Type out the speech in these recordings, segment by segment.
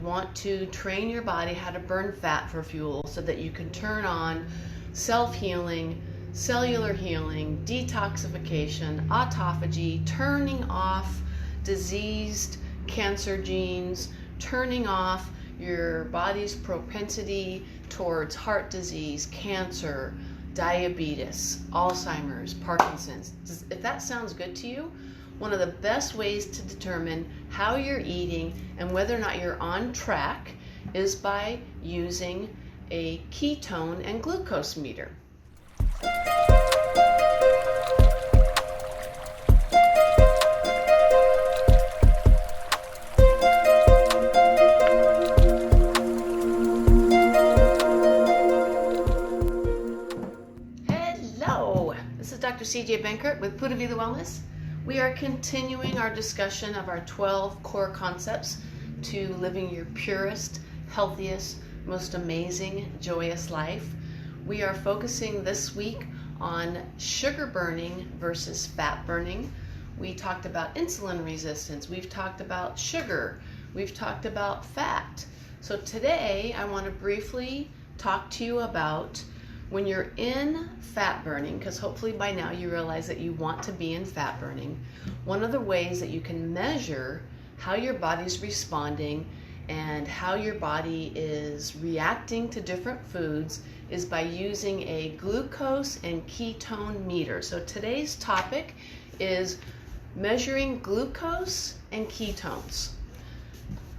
Want to train your body how to burn fat for fuel so that you can turn on self-healing, cellular healing, detoxification, autophagy, turning off diseased cancer genes, turning off your body's propensity towards heart disease, cancer, diabetes, Alzheimer's, Parkinson's. If that sounds good to you, one of the best ways to determine how you're eating and whether or not you're on track is by using a ketone and glucose meter. Hello, this is Dr. CJ Benkert with Pura Vida Wellness. We are continuing our discussion of our 12 core concepts to living your purest, healthiest, most amazing, joyous life. We are focusing this week on sugar burning versus fat burning. We talked about insulin resistance. We've talked about sugar. We've talked about fat. So today I want to briefly talk to you about when you're in fat burning, because hopefully by now you realize that you want to be in fat burning. One of the ways that you can measure how your body's responding and how your body is reacting to different foods is by using a glucose and ketone meter. So today's topic is measuring glucose and ketones.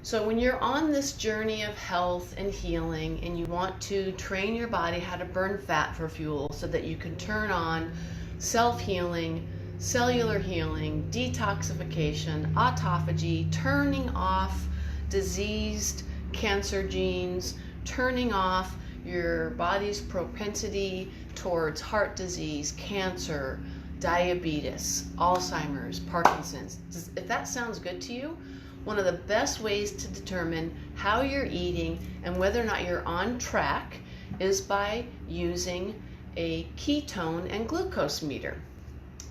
So when you're on this journey of health and healing and you want to train your body how to burn fat for fuel so that you can turn on self-healing, cellular healing, detoxification, autophagy, turning off diseased cancer genes, turning off your body's propensity towards heart disease, cancer, diabetes, Alzheimer's, Parkinson's. If that sounds good to you, one of the best ways to determine how you're eating and whether or not you're on track is by using a ketone and glucose meter.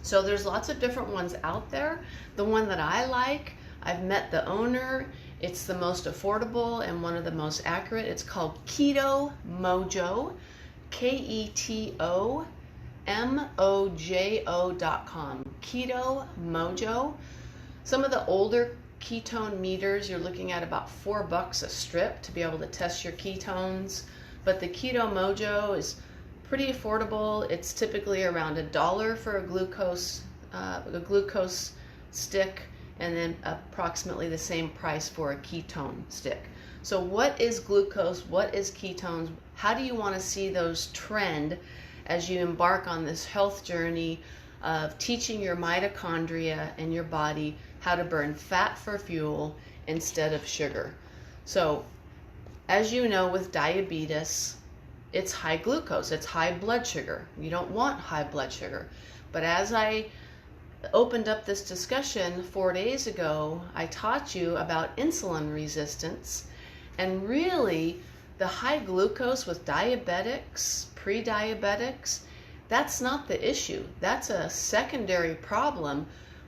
So there's lots of different ones out there. The one that I like, I've met the owner. It's the most affordable and one of the most accurate. It's called Keto Mojo, KetoMojo.com. Keto Mojo. Some of the older ketone meters, you're looking at about $4 a strip to be able to test your ketones, but the Keto Mojo is pretty affordable. It's typically around $1 for a glucose stick, and then approximately the same price for a ketone stick. So what is glucose? What is ketones? How do you want to see those trend as you embark on this health journey of teaching your mitochondria and your body how to burn fat for fuel instead of sugar? So as you know, with diabetes, it's high glucose, it's high blood sugar. You don't want high blood sugar. But as I opened up this discussion 4 days ago, I taught you about insulin resistance, and really the high glucose with diabetics, pre-diabetics, that's not the issue. That's a secondary problem.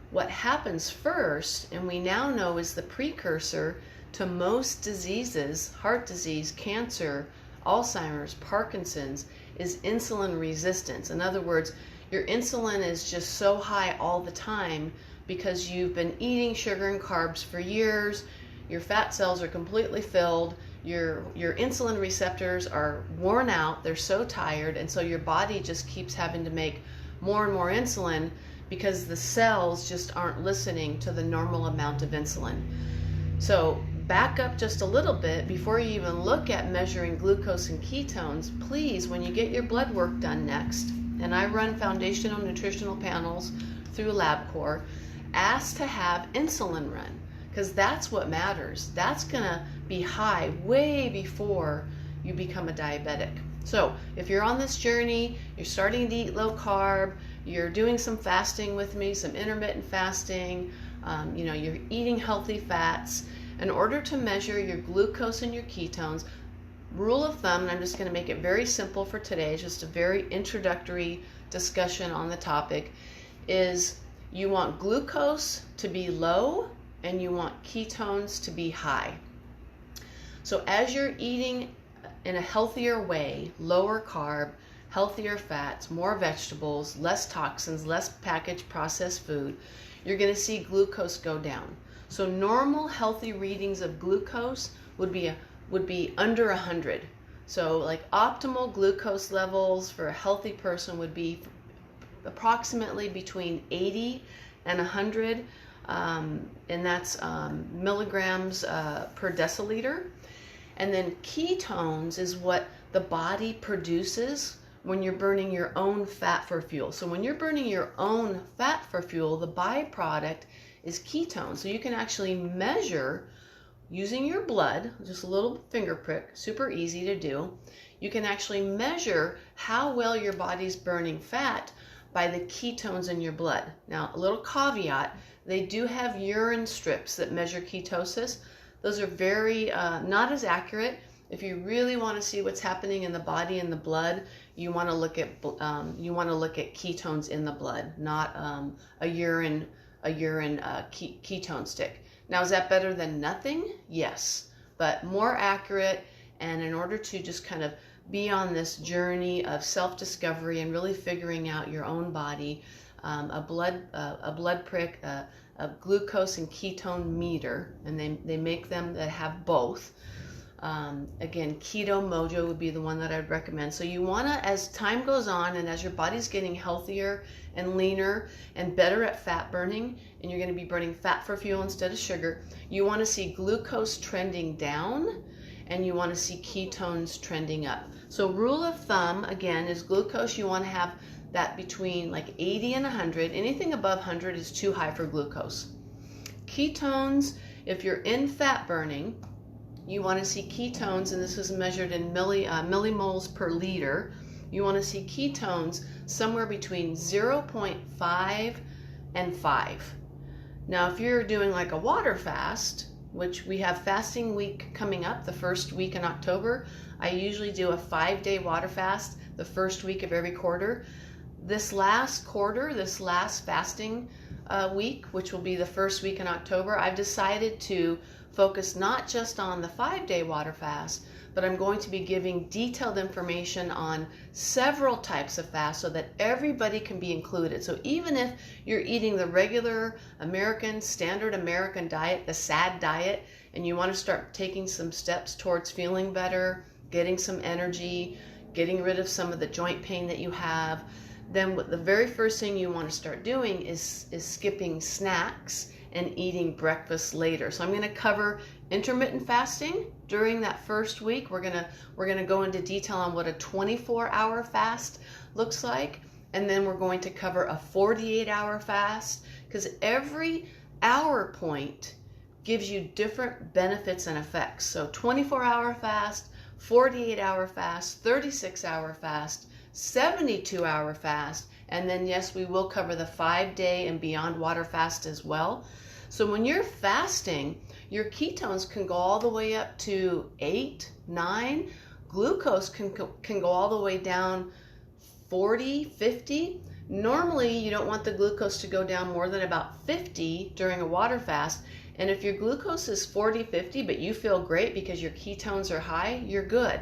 What happens first, and we now know is the precursor to most diseases, heart disease, cancer, Alzheimer's, Parkinson's, is insulin resistance. In other words, your insulin is just so high all the time because you've been eating sugar and carbs for years, your fat cells are completely filled, your insulin receptors are worn out, they're so tired, and so your body just keeps having to make more and more insulin because the cells just aren't listening to the normal amount of insulin. So back up just a little bit before you even look at measuring glucose and ketones. Please, when you get your blood work done next, and I run foundational nutritional panels through LabCorp, ask to have insulin run, because that's what matters. That's gonna be high way before you become a diabetic. So if you're on this journey, you're starting to eat low carb, you're doing some fasting with me, some intermittent fasting, you're eating healthy fats. In order to measure your glucose and your ketones, rule of thumb, and I'm just going to make it very simple for today, it's just a very introductory discussion on the topic, is you want glucose to be low and you want ketones to be high. So as you're eating in a healthier way, lower carb, healthier fats, more vegetables, less toxins, less packaged processed food, you're going to see glucose go down. So normal healthy readings of glucose would be under 100. So like optimal glucose levels for a healthy person would be approximately between 80 and 100, and that's milligrams per deciliter. And then ketones is what the body produces when you're burning your own fat for fuel. So when you're burning your own fat for fuel, the byproduct is ketones. So you can actually measure using your blood, just a little finger prick, super easy to do. You can actually measure how well your body's burning fat by the ketones in your blood. Now, a little caveat, they do have urine strips that measure ketosis. Those are very, not as accurate. If you really want to see what's happening in the body and the blood, you want to look at ketones in the blood, not a urine ketone stick. Now, is that better than nothing? Yes, but more accurate. And in order to just kind of be on this journey of self-discovery and really figuring out your own body, a blood prick, a glucose and ketone meter, and they make them that have both. Again, Keto Mojo would be the one that I'd recommend. So you want to, as time goes on and as your body's getting healthier and leaner and better at fat burning, and you're going to be burning fat for fuel instead of sugar, you want to see glucose trending down and you want to see ketones trending up. So rule of thumb, again, is glucose, you want to have that between like 80 and 100. Anything above 100 is too high for glucose. Ketones, if you're in fat burning, you want to see ketones, and this is measured in millimoles per liter. You want to see ketones somewhere between 0.5 and 5. Now, if you're doing like a water fast, which we have fasting week coming up, the first week in October, I usually do a 5-day water fast the first week of every quarter. This last quarter, this last fasting week, which will be the first week in October, I've decided to focus not just on the 5-day water fast, but I'm going to be giving detailed information on several types of fast so that everybody can be included. So even if you're eating the regular American, standard American diet, the SAD diet, and you want to start taking some steps towards feeling better, getting some energy, getting rid of some of the joint pain that you have, then the very first thing you want to start doing is skipping snacks and eating breakfast later. So I'm going to cover intermittent fasting during that first week. We're going to go into detail on what a 24-hour fast looks like, and then we're going to cover a 48-hour fast, because every hour point gives you different benefits and effects. So 24-hour fast, 48-hour fast, 36-hour fast, 72-hour fast, and then yes, we will cover the 5-day and beyond water fast as well. So when you're fasting, your ketones can go all the way up to 8, 9. Glucose can go all the way down 40, 50. Normally, you don't want the glucose to go down more than about 50 during a water fast. And if your glucose is 40, 50, but you feel great because your ketones are high, you're good.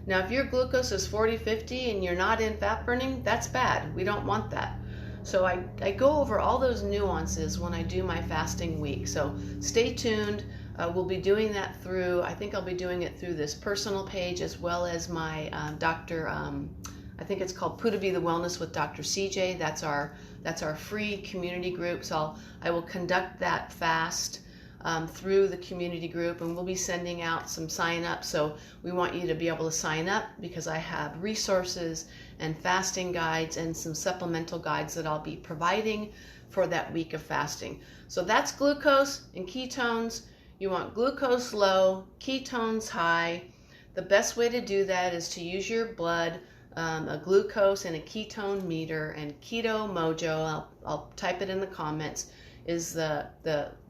Now, if your glucose is 40, 50 and you're not in fat burning, that's bad. We don't want that. So I go over all those nuances when I do my fasting week. So stay tuned. We'll be doing that through, I think I'll be doing it through this personal page as well as my I think it's called Poo to Be the Wellness with Dr. CJ. That's our free community group. So I will conduct that fast through the community group, and we'll be sending out some sign-ups. So we want you to be able to sign up, because I have resources and fasting guides and some supplemental guides that I'll be providing for that week of fasting. So that's glucose and ketones. You want glucose low, ketones high. The best way to do that is to use your blood, a glucose and a ketone meter, and Keto Mojo, I'll type it in the comments, is the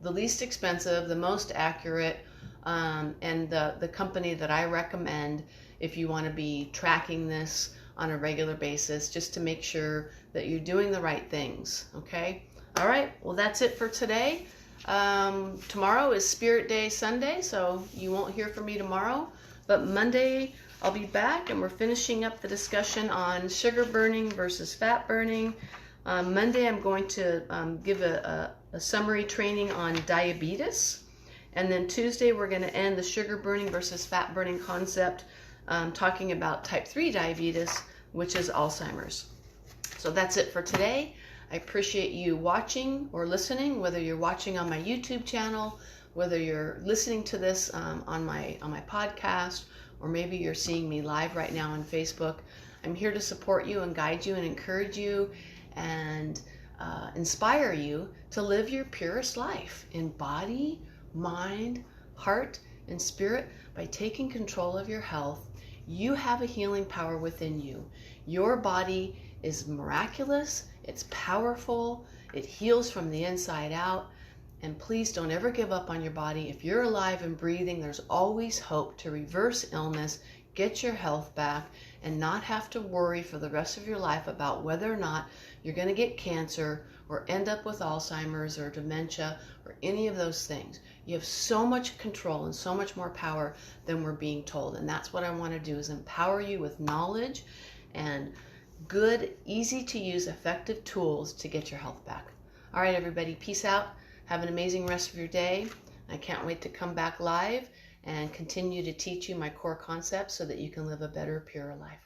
least expensive, the most accurate, and the company that I recommend if you want to be tracking this on a regular basis, just to make sure that you're doing the right things. Okay? All right, well, that's it for today. Tomorrow is Spirit Day Sunday, so you won't hear from me tomorrow. But Monday, I'll be back, and we're finishing up the discussion on sugar burning versus fat burning. Monday, I'm going to give a summary training on diabetes. And then Tuesday, we're going to end the sugar burning versus fat burning concept, talking about type 3 diabetes, which is Alzheimer's. So that's it for today. I appreciate you watching or listening, whether you're watching on my YouTube channel, whether you're listening to this on my podcast, or maybe you're seeing me live right now on Facebook. I'm here to support you and guide you and encourage you and inspire you to live your purest life in body, mind, heart, and spirit by taking control of your health. You have a healing power within you. Your body is miraculous, it's powerful, it heals from the inside out, and please don't ever give up on your body. If you're alive and breathing, there's always hope to reverse illness, get your health back, and not have to worry for the rest of your life about whether or not you're going to get cancer or end up with Alzheimer's or dementia or any of those things. You have so much control and so much more power than we're being told, and that's what I want to do, is empower you with knowledge and good, easy to use, effective tools to get your health back. All right, everybody, peace out. Have an amazing rest of your day. I can't wait to come back live and continue to teach you my core concepts so that you can live a better, purer life.